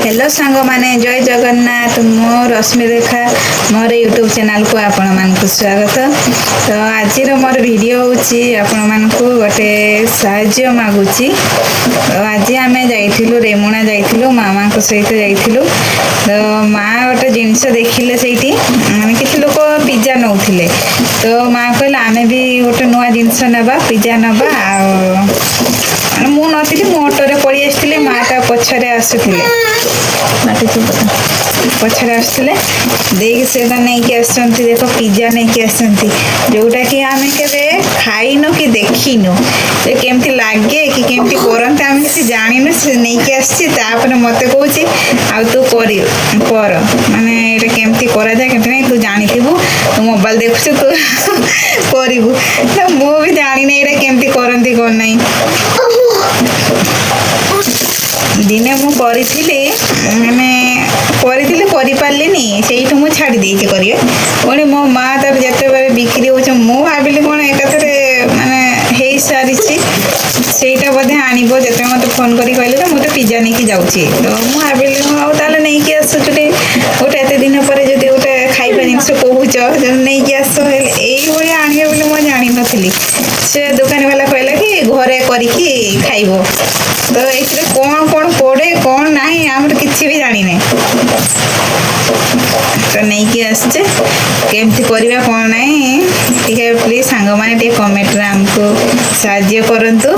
Hello सांग माने जय जगन्नाथ मो रश्मि रेखा मोर यूट्यूब चैनल को आपण मानक स्वागत। तो आज मोर वीडियो होची आपण मानक गोटे साहाय्य मागुची। तो आज आम जाइथिलु रेमुणा जाइथिलु मामा को सहित जाइथिलु। तो माँ गोटे जिनस देखिले सेठी माने किछि लोक पिज्जा नौथिले। तो माँ कहला आमे भी गोटे नुआ जिनस नबा पिज्जा नबा आ मु नथिली मो ऑटोरे पड़ी आसथिले माँ ता पछरे आसुथिले पछरे आसुथिले देख से नहीं कि आसछंती देखो पिज्जा नहीं कि आसछंती जोटा कि आमे केबे खाइनो कि देखिनो से केमती लागे कि केमती करंते आमे किसी जानिनो से नहीं कि आसछि तापर मते कहूची आ तू करी कर माने एटा केमती करा जाय केमती नहीं तू जानिथिबु तू मोबाइल देखुछु तू करिबु तो मु भी जानि नै एटा केमती करंती कोन नहीं दिने मु करिथिले माने करिथिले करि पारलिनी सेइठु मु छाडी देइछि करिए ओनी मो मां तार जते बारे बिक्री होछ मु भाबिली कोन एकाथरे माने हेई सारिछि सेइटा बधे आनिबो जते मते फोन करी कहले मु तो पिज्जा नै कि जाउछि तो मु भाबिली आ ताले नै कि आसु छुटे ओटे एते दिन परे जदि ओटे खाइबा जिंस कहूछ नै कि आसो एई होय आनिबे बोली मु जानि नथिली से दुकान वाला कहला कि घरे करिकि खाइबो तो एथिरे कोन कोन पड़े कोन नाही हमर किछि भी जानि नै तो नहीं कि आसचे केमती करबा कोन नाही ठीक है प्लीज सांग माने टे कमेंट रे हमको साहाय्य करंतु।